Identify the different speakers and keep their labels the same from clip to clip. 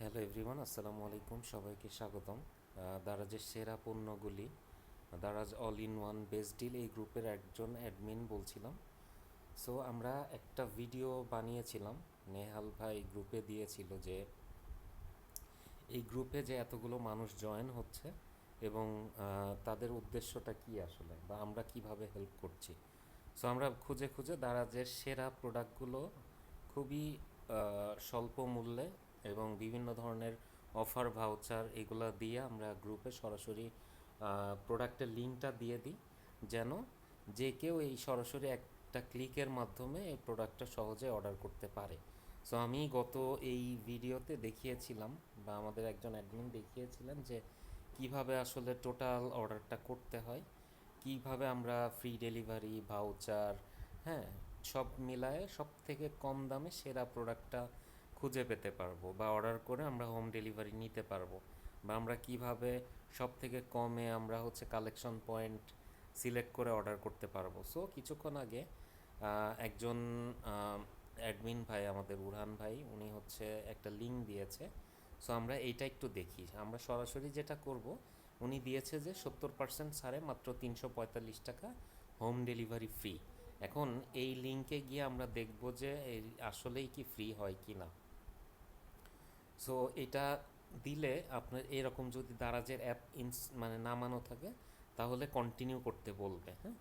Speaker 1: Hello everyone, আসসালামু আলাইকুম। সবাইকে স্বাগতম। দারাজের সেরা পণ্যগুলি, Daraz all in one best deal, এই গ্রুপের একজন অ্যাডমিন বলছিলাম। সো আমরা একটা ভিডিও বানিয়েছিলাম, নেহাল ভাই গ্রুপে দিয়েছিল যে এই গ্রুপে যে এতগুলো মানুষ জয়েন হচ্ছে এবং তাদের উদ্দেশ্যটা কি আসলে, বা আমরা কিভাবে হেল্প করছি। সো আমরা খুঁজে খুঁজে দারাজের সেরা প্রোডাক্টগুলো খুবই স্বল্প মূল্যে এবং বিভিন্ন ধরনের অফার ভাউচার এগুলো দিয়ে আমরা গ্রুপে সরাসরি প্রোডাক্টের লিঙ্কটা দিয়ে দিই, যেন যে কেউ এই সরাসরি একটা ক্লিকের মাধ্যমে এই প্রোডাক্টটা সহজে অর্ডার করতে পারে। সো আমি গত এই ভিডিওতে দেখিয়েছিলাম, বা আমাদের একজন অ্যাডমিন দেখিয়েছিলেন যে কিভাবে আসলে টোটাল অর্ডারটা করতে হয়, কিভাবে আমরা ফ্রি ডেলিভারি ভাউচার, হ্যাঁ, সব মিলায়ে সব থেকে কম দামে সেরা প্রোডাক্টটা খুঁজে পেতে পারবো, বা অর্ডার করে আমরা হোম ডেলিভারি নিতে পারবো, বা আমরা কিভাবে সব থেকে কমে আমরা হচ্ছে কালেকশন পয়েন্ট সিলেক্ট করে অর্ডার করতে পারবো। সো কিছুক্ষণ আগে একজন অ্যাডমিন ভাই, আমাদের উড়ান ভাই, উনি হচ্ছে একটা লিঙ্ক দিয়েছে। সো আমরা এইটা একটু দেখি। আমরা সরাসরি যেটা করব, উনি দিয়েছে যে 70% ছাড়ে মাত্র 345 টাকা হোম ডেলিভারি ফ্রি। এখন এই লিঙ্কে গিয়ে আমরা দেখব যে আসলেই কি ফ্রি হয় কি না। সো এটা দিলে আপনার এরকম যদি দারাজের অ্যাপ মানে নামানো থাকে তাহলে কন্টিনিউ করতে বলবে, হ্যাঁ।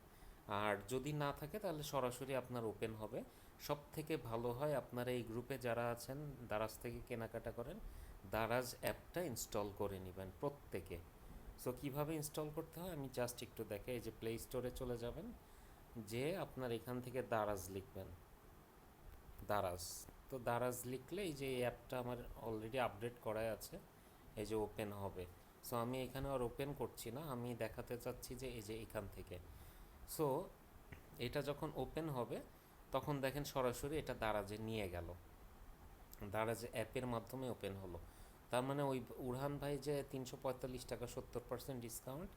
Speaker 1: আর যদি না থাকে তাহলে সরাসরি আপনার ওপেন হবে। সব থেকে ভালো হয় আপনারা এই গ্রুপে যারা আছেন, দারাজ থেকে কেনাকাটা করেন, দারাজ অ্যাপটা ইনস্টল করে নেবেন প্রত্যেকে। সো কীভাবে ইনস্টল করতে হয় আমি জাস্ট একটু দেখে, এই যে প্লে স্টোরে চলে যাবেন, যে আপনার এখান থেকে দারাজ লিখবেন, দারাজ। তো দারাজ লিখলে এই যে এই অ্যাপটা আমার অলরেডি আপডেট করাই আছে, এই যে ওপেন হবে। সো আমি এখানে আর ওপেন করছি না, আমি দেখাতে চাচ্ছি যে এই যে এখান থেকে। সো এটা যখন ওপেন হবে তখন দেখেন সরাসরি এটা দারাজে নিয়ে গেল, দারাজ অ্যাপের মাধ্যমে ওপেন হলো। তার মানে ওই উড়ান ভাই যে 345 টাকা 70% ডিসকাউন্ট,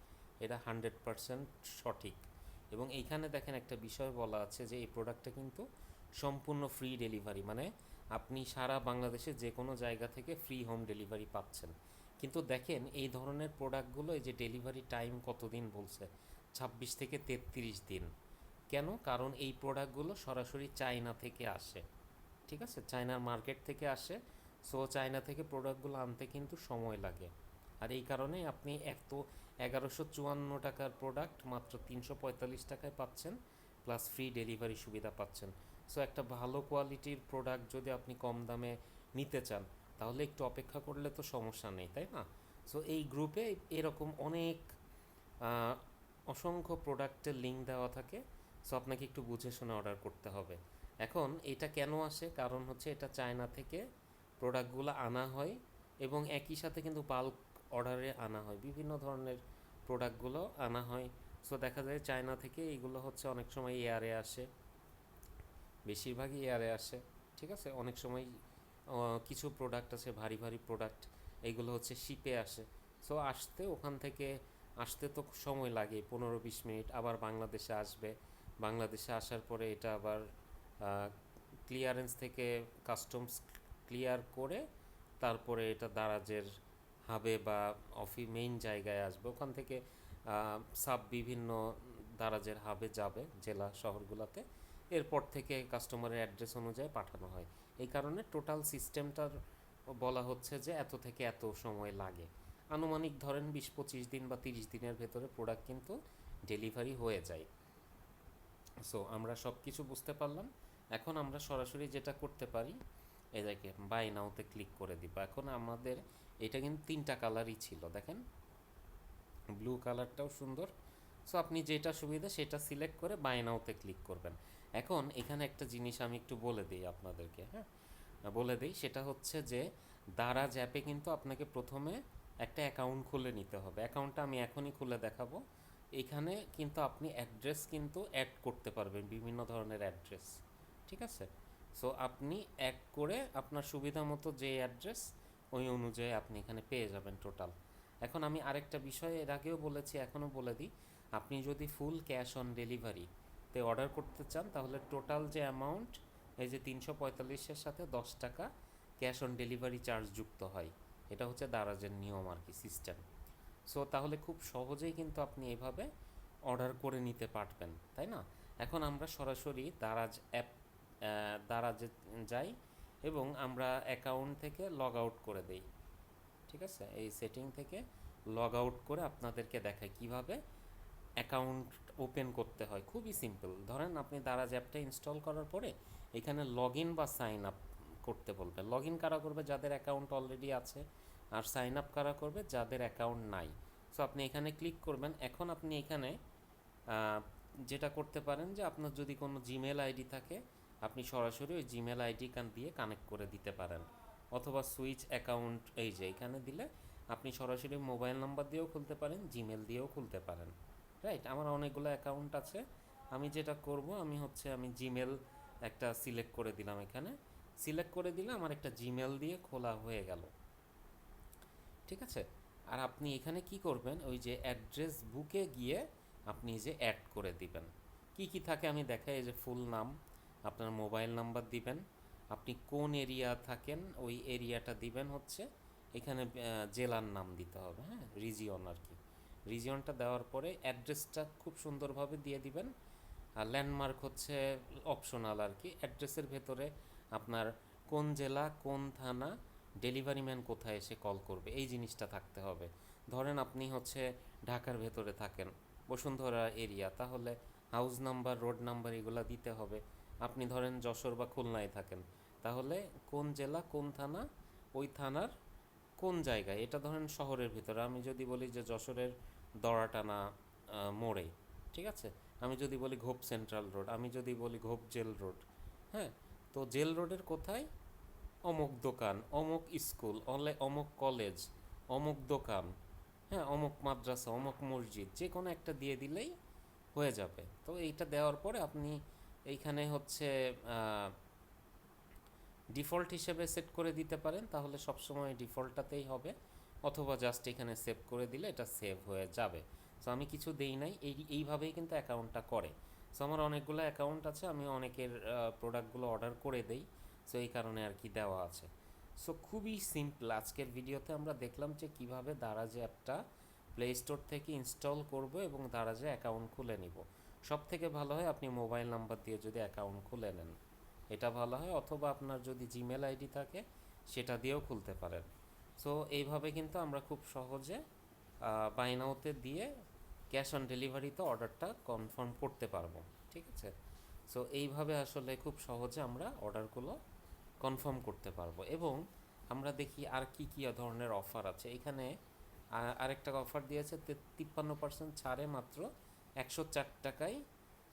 Speaker 1: এটা 100% সঠিক। এবং এইখানে দেখেন একটা বিষয় বলা আছে যে এই প্রোডাক্টটা কিন্তু সম্পূর্ণ ফ্রি ডেলিভারি, মানে আপনি সারা বাংলাদেশে যে কোনো জায়গা থেকে ফ্রি হোম ডেলিভারি পাচ্ছেন। কিন্তু দেখেন এই ধরনের প্রোডাক্টগুলো, এই যে ডেলিভারি টাইম কতদিন বলছে, 26 থেকে 33 দিন। কেন? কারণ এই প্রোডাক্টগুলো সরাসরি চায়না থেকে আসে, ঠিক আছে, চায়নার মার্কেট থেকে আসে। সো চায়না থেকে প্রোডাক্টগুলো আনতে কিন্তু সময় লাগে। আর এই কারণে আপনি 1154 টাকার প্রোডাক্ট মাত্র 345 টাকায় পাচ্ছেন, প্লাস ফ্রি ডেলিভারি সুবিধা পাচ্ছেন। সো একটা ভালো কোয়ালিটির প্রোডাক্ট যদি আপনি কম দামে নিতে চান তাহলে একটু অপেক্ষা করলে তো সমস্যা নেই, তাই না? সো এই গ্রুপে এরকম অনেক আহ, অসংখ্য প্রোডাক্টের লিঙ্ক দেওয়া থাকে। সো আপনাকে একটু বুঝে শুনে অর্ডার করতে হবে। এখন এটা কেন আসে, কারণ হচ্ছে এটা চায়না থেকে প্রোডাক্টগুলো আনা হয় এবং একই সাথে কিন্তু বাল্ক অর্ডারে আনা হয়, বিভিন্ন ধরনের প্রোডাক্টগুলো আনা হয়। সো দেখা যায় চায়না থেকে এইগুলো হচ্ছে অনেক সময় এয়ারে আসে, বেশিরভাগই এয়ারে আসে, ঠিক আছে। অনেক সময় কিছু প্রোডাক্ট আছে ভারী ভারী প্রোডাক্ট, এইগুলো হচ্ছে শিপে আসে। সো আসতে ওখান থেকে আসতে তো সময় লাগে 15-20 মিনিট, আবার বাংলাদেশে আসবে। বাংলাদেশে আসার পরে এটা আবার ক্লিয়ারেন্স থেকে কাস্টমস ক্লিয়ার করে তারপরে এটা দারাজের হাবে বা মেইন জায়গায় আসবে। ওখান থেকে সাব বিভিন্ন দারাজের হাবে যাবে জেলা শহরগুলোতে। এরপর থেকে কাস্টমারের অ্যাড্রেস অনুযায়ী পাঠানো হয়। এই কারণে টোটাল সিস্টেমটার বলা হচ্ছে যে এত থেকে এত সময় লাগে। আনুমানিক ধরেন 20-25 দিন বা 30 দিনের ভেতরে প্রোডাক্ট কিন্তু ডেলিভারি হয়ে যায়। সো আমরা সব কিছু বুঝতে পারলাম। এখন আমরা সরাসরি যেটা করতে পারি, এই দেখেন বাই নাওতে ক্লিক করে দিব। এখন আমাদের এটা কিন্তু 3টা কালারই ছিল, দেখেন ব্লু কালারটাও সুন্দর। সো আপনি যেটা সুবিধা সেটা সিলেক্ট করে বাই নাওতে ক্লিক করবেন। এখন এখানে একটা জিনিস আমি একটু বলে দিই আপনাদেরকে, হ্যাঁ, বলে দিই। সেটা হচ্ছে যে দারাজ অ্যাপে কিন্তু আপনাকে প্রথমে একটা অ্যাকাউন্ট খুলে নিতে হবে। অ্যাকাউন্টটা আমি এখনই খুলে দেখাবো। এখানে কিন্তু আপনি অ্যাড্রেস কিন্তু অ্যাড করতে পারবেন, বিভিন্ন ধরনের অ্যাড্রেস, ঠিক আছে। সো আপনি অ্যাড করে আপনার সুবিধা মতো যে অ্যাড্রেস, ওই অনুযায়ী আপনি এখানে পেয়ে যাবেন টোটাল। এখন আমি আরেকটা বিষয় এর আগেও বলেছি, এখনও বলে দিই। আপনি যদি ফুল ক্যাশ অন ডেলিভারিতে অর্ডার করতে চান তাহলে টোটাল যে অ্যামাউন্ট, এই যে 345-এর সাথে 10 টাকা ক্যাশ অন ডেলিভারি চার্জ যুক্ত হয়। এটা হচ্ছে দারাজের নিয়ম আর কি, সিস্টেম। সো তাহলে খুব সহজেই কিন্তু আপনি এভাবে অর্ডার করে নিতে পারবেন, তাই না? এখন আমরা সরাসরি দারাজ অ্যাপ দারাজে যাই এবং আমরা অ্যাকাউন্ট থেকে লগ আউট করে দেই। ঠিক আছে, এই সেটিং থেকে লগ আউট করে আপনাদেরকে দেখায় কিভাবে অ্যাকাউন্ট ওপেন করতে হয়। খুবই সিম্পল। ধরেন আপনি দারাজ অ্যাপটা ইনস্টল করার পরে এখানে লগ ইন বা সাইন আপ করতে বলবে। লগ ইন কারা করবে? যাদের অ্যাকাউন্ট অলরেডি আছে। আর সাইন আপ কারা করবে? যাদের অ্যাকাউন্ট নাই। সো আপনি এখানে ক্লিক করবেন। এখন আপনি এখানে যেটা করতে পারেন যে আপনার যদি কোনো জিমেল আইডি থাকে আপনি সরাসরি ওই জিমেল আইডি দিয়ে কানেক্ট করে দিতে পারেন, অথবা সুইচ অ্যাকাউন্ট এই যে এখানে দিলে আপনি সরাসরি মোবাইল নাম্বার দিয়েও খুলতে পারেন, জিমেল দিয়েও খুলতে পারেন। রাইট, আমার অনেকগুলো অ্যাকাউন্ট আছে। আমি যেটা করব আমি জিমেল একটা সিলেক্ট করে দিলাম। এখানে সিলেক্ট করে দিলে আমার একটা জিমেল দিয়ে খোলা হয়ে গেল। ঠিক আছে, আর আপনি এখানে কি করবেন, ওই যে অ্যাড্রেস বুকে গিয়ে আপনি যে অ্যাড করে দিবেন। কি কি থাকে আমি দেখাই। এই যে ফুল নাম, আপনার মোবাইল নাম্বার দিবেন, আপনি কোন এরিয়া থাকেন ওই এরিয়াটা দিবেন। হচ্ছে এখানে জেলার নাম দিতে হবে, হ্যাঁ, রিজিয়ন আর কি। রিজিয়নটা দেওয়ার পরে অ্যাড্রেসটা খুব সুন্দরভাবে দিয়ে দিবেন। আর ল্যান্ডমার্ক হচ্ছে অপশনাল আর কি। অ্যাড্রেসের ভেতরে আপনার কোন জেলা, কোন থানা, ডেলিভারি ম্যান কোথায় এসে কল করবে, এই জিনিসটা থাকতে হবে। ধরেন আপনি হচ্ছে ঢাকার ভেতরে থাকেন, বসুন্ধরা এরিয়া, তাহলে হাউস নাম্বার, রোড নাম্বার এগুলো দিতে হবে। আপনি ধরেন যশোর বা খুলনায় থাকেন, তাহলে কোন জেলা, কোন থানা, ওই থানার কোন জায়গায়, এটা ধরেন শহরের ভিতরে। আমি যদি বলি যে যশোরের দড়াটানা মোড়ে, ঠিক আছে। আমি যদি বলি ঘোপ সেন্ট্রাল রোড, আমি যদি বলি ঘোপ জেল রোড, হ্যাঁ, তো জেল রোডের কোথায়? অমুক দোকান, অমুক স্কুল, অমুক কলেজ, অমুক দোকান, হ্যাঁ, অমুক মাদ্রাসা, অমুক মসজিদ, যে কোনো একটা দিয়ে দিলেই হয়ে যাবে। তো এইটা দেওয়ার পরে আপনি এইখানে হচ্ছে ডিফল্ট হিসেবে সেট করে দিতে পারেন, তাহলে সবসময় ডিফল্টটাতেই হবে, অথবা জাস্ট এখানে সেভ করে দিলে এটা সেভ হয়ে যাবে। সো আমি কিছু দেই নাই, এইভাবেই কিন্তু অ্যাকাউন্টটা করে। সো আমার অনেকগুলো অ্যাকাউন্ট আছে, আমি অনেকের প্রোডাক্টগুলো অর্ডার করে দেই। সো এই কারণে আর কি দেওয়া আছে। সো খুবই সিম্পল। আজকের ভিডিওতে আমরা দেখলাম যে কীভাবে দারাজে অ্যাপটা প্লে স্টোর থেকে ইনস্টল করব এবং দারাজে অ্যাকাউন্ট খুলে নিব। সব থেকে ভালো হয় আপনি মোবাইল নাম্বার দিয়ে যদি অ্যাকাউন্ট খুলে নেন, এটা ভালো হয়, অথবা আপনার যদি জিমেল আইডি থাকে সেটা দিয়েও খুলতে পারেন। সো এইভাবে কিন্তু আমরা খুব সহজে বাই নাওতে দিয়ে ক্যাশ অন ডেলিভারিতে অর্ডারটা কনফার্ম করতে পারবো। ঠিক আছে, সো এইভাবে আসলে খুব সহজে আমরা অর্ডারগুলো কনফার্ম করতে পারবো। এবং আমরা দেখি আর কি কী ধরনের অফার আছে এখানে। আরেকটা অফার দিয়েছে 53% ছাড়ে মাত্র 104 টাকায়।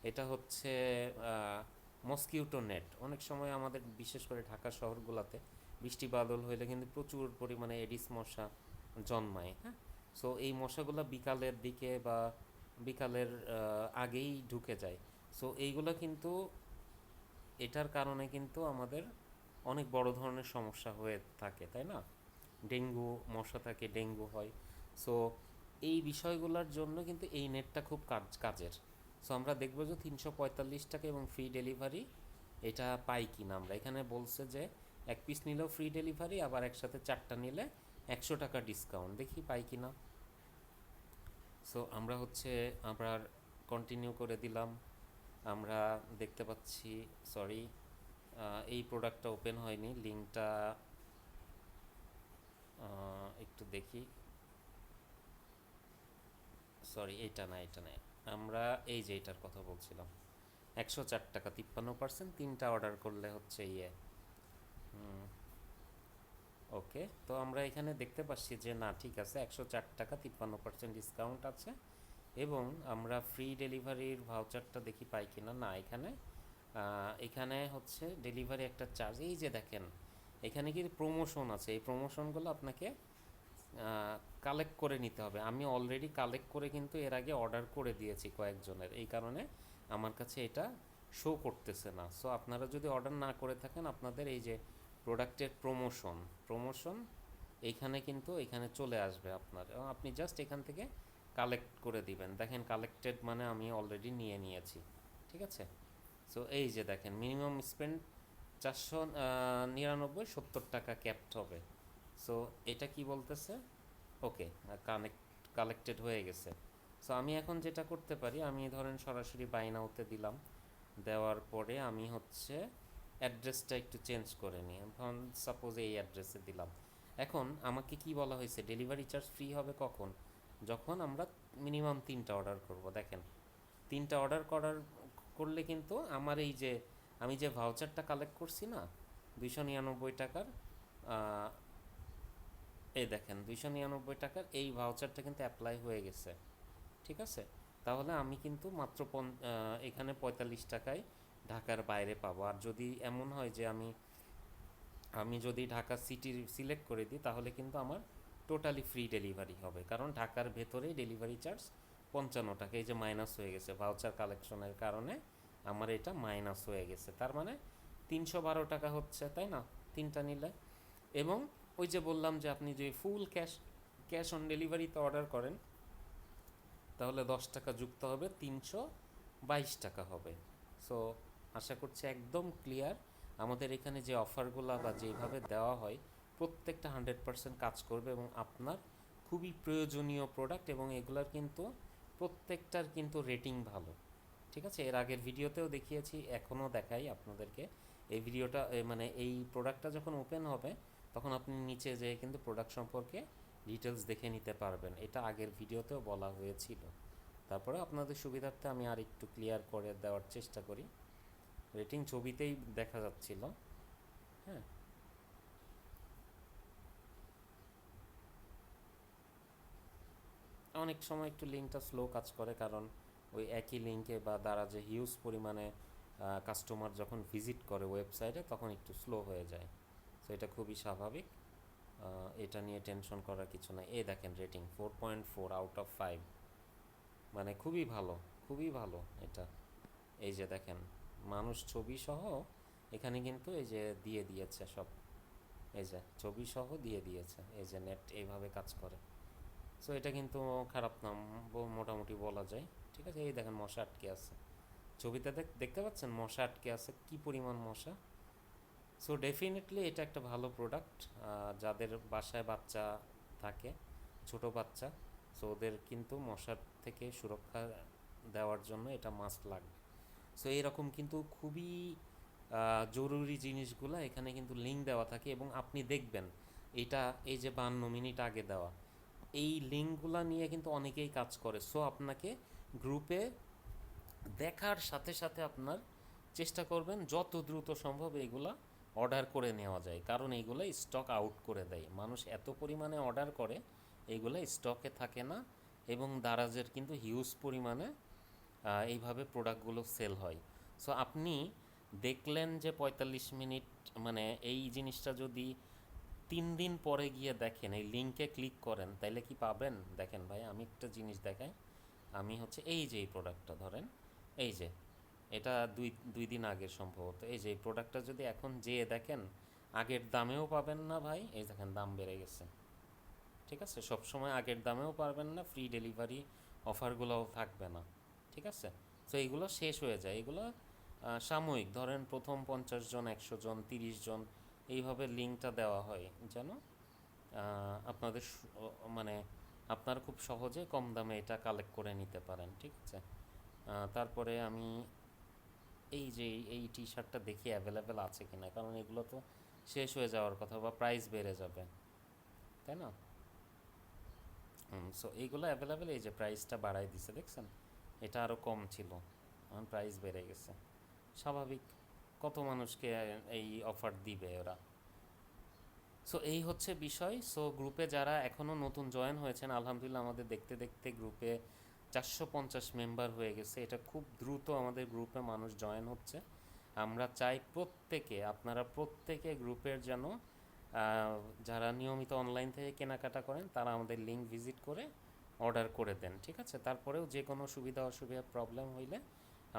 Speaker 1: এটা হচ্ছে মসকিউটো নেট। অনেক সময় আমাদের বিশেষ করে ঢাকা শহরগুলোতে বৃষ্টি বাদল হইলে কিন্তু প্রচুর পরিমাণে এডিস মশা জন্মায়, হ্যাঁ। সো এই মশাগুলো বিকালের দিকে বা বিকালের আগেই ঢুকে যায়। সো এইগুলো কিন্তু, এটার কারণে কিন্তু আমাদের অনেক বড় ধরনের সমস্যা হয়ে থাকে, তাই না? ডেঙ্গু, মশা থাকে, ডেঙ্গু হয়। সো এই বিষয়গুলোর জন্য কিন্তু এই নেটটা খুব কাজের। সো আমরা দেখবো যে 345 টাকা এবং ফ্রি ডেলিভারি এটা পাই কি না। আমরা এখানে বলছে যে এক পিস নিলেও ফ্রি ডেলিভারি, আবার একসাথে 4টা নিলে 100 টাকা ডিসকাউন্ট। দেখি পাই কি না। সো আমরা হচ্ছে আবার কন্টিনিউ করে দিলাম। আমরা দেখতে পাচ্ছি, সরি, এই প্রোডাক্টটা ওপেন হয়নি, লিঙ্কটা একটু দেখি। সরি, এটা না, এটা না, আমরা এই যে এটার কথা বলছিলাম। 104 টাকা 53%, 3টা অর্ডার করলে হচ্ছে ওকে। তো আমরা এখানে দেখতে পাচ্ছি যে না, ঠিক আছে, 104 টাকা 53% ডিসকাউন্ট আছে। এবং আমরা ফ্রি ডেলিভারির ভাউচারটা দেখি পাই কিনা। না, এখানে হচ্ছে ডেলিভারি একটা চার্জ। এই যে দেখেন এখানে কি প্রমোশন আছে, এই প্রমোশনগুলো আপনাকে কালেক্ট করে নিতে হবে। আমি অলরেডি কালেক্ট করে কিন্তু এর আগে অর্ডার করে দিয়েছি কয়েকজনের, এই কারণে আমার কাছে এটা শো করতেছে না। সো আপনারা যদি অর্ডার না করে থাকেন, আপনাদের এই যে প্রোডাক্টের প্রমোশন এইখানে কিন্তু এখানে চলে আসবে আপনার, এবং আপনি জাস্ট এখান থেকে কালেক্ট করে দিবেন। দেখেন কালেক্টেড মানে আমি অলরেডি নিয়ে নিয়েছি। ঠিক আছে, সো এই যে দেখেন মিনিমাম স্পেন্ড 499 70 টাকা ক্যাপড হবে। সো এটা কি বলতেছে? ওকে, কালেক্টেড হয়ে গেছে। সো আমি এখন যেটা করতে পারি, আমি ধরেন সরাসরি বাই নাওতে দিলাম, দেওয়ার পরে আমি হচ্ছে অ্যাড্রেসটা একটু চেঞ্জ করে নিই, ধরুন সাপোজ এই অ্যাড্রেসে দিলাম। এখন আমাকে কি বলা হয়েছে, ডেলিভারি চার্জ ফ্রি হবে কখন? যখন আমরা মিনিমাম 3টা অর্ডার করব। দেখেন, 3টা অর্ডার করলে কিন্তু আমার এই যে আমি যে ভাউচারটা কালেক্ট করছি না 299 টাকার, এই দেখেন 299 টাকার এই ভাউচারটা কিন্তু অ্যাপ্লাই হয়ে গেছে। ঠিক আছে, তাহলে আমি কিন্তু মাত্র এখানে 45 টাকায় ঢাকার বাইরে পাবো। আর যদি এমন হয় যে আমি আমি যদি ঢাকা সিটি সিলেক্ট করে দিই, তাহলে কিন্তু আমার টোটালি ফ্রি ডেলিভারি হবে, কারণ ঢাকার ভেতরেই ডেলিভারি চার্জ 55 টাকা। এই যে মাইনাস হয়ে গেছে ভাউচার কালেকশনের কারণে, আমার এটা মাইনাস হয়ে গেছে, তার মানে 312 টাকা হচ্ছে, তাই না, 3টা নিলে। এবং ওই যে বললাম যে আপনি যে ফুল ক্যাশ অন ডেলিভারিতে অর্ডার করেন, তাহলে 10 টাকা যুক্ত হবে, 322 টাকা হবে। সো আশা করছি একদম ক্লিয়ার। আমাদের এখানে যে অফারগুলো বা যেভাবে দেওয়া হয়, প্রত্যেকটা 100% কাজ করবে এবং আপনার খুবই প্রয়োজনীয় প্রোডাক্ট, এবং এগুলার কিন্তু প্রত্যেকটার কিন্তু রেটিং ভালো। ঠিক আছে, এর আগের ভিডিওতেও দেখিয়েছি, এখনও দেখাই আপনাদেরকে। এই ভিডিওটা মানে এই প্রোডাক্টটা যখন ওপেন হবে, তখন আপনি নিচে যেয়ে কিন্তু প্রোডাক্ট সম্পর্কে ডিটেলস দেখে নিতে পারবেন। এটা আগের ভিডিওতেও বলা হয়েছিল। তারপরে আপনাদের সুবিধার্থে আমি আর একটু ক্লিয়ার করে দেওয়ার চেষ্টা করি। রেটিং ছবিতেই দেখা যাচ্ছিল। হ্যাঁ, অনেক সময় একটু লিঙ্কটা স্লো কাজ করে, কারণ ওই একই লিঙ্কে বা দ্বারা যে হিউজ পরিমাণে কাস্টমার যখন ভিজিট করে ওয়েবসাইটে, তখন একটু স্লো হয়ে যায়। তো এটা খুবই স্বাভাবিক, এটা নিয়ে টেনশন করার কিছু নাই। এই দেখেন রেটিং 4.4/5, মানে খুবই ভালো, খুবই ভালো এটা। এই যে দেখেন, মানুষ ছবি সহ এখানে কিন্তু এই যে দিয়ে দিয়েছে সব, এই যে ছবি সহ দিয়ে দিয়েছে। এই যে নেট এইভাবে কাজ করে। সো এটা কিন্তু খারাপ না, মোটামুটি বলা যায়। ঠিক আছে, এই দেখেন মশা আটকে আছে, ছবিতে দেখতে পাচ্ছেন মশা আটকে আছে, কি পরিমাণ মশা। সো ডেফিনেটলি এটা একটা ভালো প্রোডাক্ট। যাদের বাসায় বাচ্চা থাকে, ছোট বাচ্চা, সো ওদের কিন্তু মশার থেকে সুরক্ষা দেওয়ার জন্য এটা মাস্ট লাগবে। সো এইরকম কিন্তু খুবই জরুরি জিনিসগুলো এখানে কিন্তু লিঙ্ক দেওয়া থাকে, এবং আপনি দেখবেন এটা এই যে 52 মিনিট আগে দেওয়া এই লিঙ্কগুলো নিয়ে কিন্তু অনেকেই কাজ করে। সো আপনাকে গ্রুপে দেখার সাথে সাথে আপনার চেষ্টা করবেন যত দ্রুত সম্ভব এইগুলা অর্ডার করে নেওয়া যায়, কারণ এইগুলো স্টক আউট করে দেয়। মানুষ এত পরিমাণে অর্ডার করে, এইগুলো স্টকে থাকে না, এবং দারাজের কিন্তু হিউজ পরিমাণে এইভাবে প্রোডাক্টগুলো সেল হয়। সো আপনি দেখলেন যে 45 মিনিট, মানে এই জিনিসটা যদি 3 দিন পরে গিয়ে দেখেন, এই লিঙ্কে ক্লিক করেন, তাইলে কি পাবেন? দেখেন ভাই, আমি একটা জিনিস দেখাই। আমি হচ্ছে এই যে এই প্রোডাক্টটা ধরেন, এই যে এটা দুই দুই দিন আগের সম্ভবত, এই যে এই প্রোডাক্টটা যদি এখন যেয়ে দেখেন, আগের দামেও পাবেন না ভাই। এই দেখেন দাম বেড়ে গেছে। ঠিক আছে, সবসময় আগের দামেও পারবেন না, ফ্রি ডেলিভারি অফারগুলোও থাকবে না। ঠিক আছে, তো এইগুলো শেষ হয়ে যায়, এগুলো সাময়িক। ধরেন প্রথম 50 জন, 100 জন, 30 জন, এইভাবে লিঙ্কটা দেওয়া হয় যেন আপনাদের মানে আপনারা খুব সহজে কম দামে এটা কালেক্ট করে নিতে পারেন। ঠিক আছে, তারপরে আমি এই যে এই টি শার্টটা দেখি অ্যাভেলেবেল আছে কিনা, কারণ এগুলো তো শেষ হয়ে যাওয়ার কথা বা প্রাইস বেড়ে যাবে, তাই না? সো এইগুলো অ্যাভেলেবেল, এই যে প্রাইসটা বাড়াই দিছে দেখছেন, এটা আরও কম ছিল, এখন প্রাইস বেড়ে গেছে। স্বাভাবিক, কত মানুষকে এই অফার দিবে ওরা। সো এই হচ্ছে বিষয়। সো গ্রুপে যারা এখনও নতুন জয়েন হয়েছেন, আলহামদুলিল্লাহ আমাদের দেখতে দেখতে গ্রুপে 450 মেম্বার হয়ে গেছে। এটা খুব দ্রুত আমাদের গ্রুপে মানুষ জয়েন হচ্ছে। আমরা চাই প্রত্যেকে, আপনারা প্রত্যেকে গ্রুপের যেন যারা নিয়মিত অনলাইন থেকে কেনাকাটা করেন, তারা আমাদের লিঙ্ক ভিজিট করে অর্ডার করে দেন। ঠিক আছে, তারপরেও যে কোনো সুবিধা অসুবিধা প্রবলেম হইলে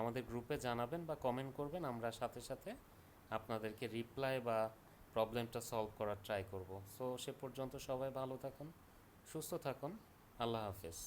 Speaker 1: আমাদের গ্রুপে জানাবেন বা কমেন্ট করবেন, আমরা সাথে সাথে আপনাদেরকে রিপ্লাই বা প্রবলেমটা সলভ করার ট্রাই করব। সো সে পর্যন্ত সবাই ভালো থাকুন, সুস্থ থাকুন, আল্লাহ হাফেজ।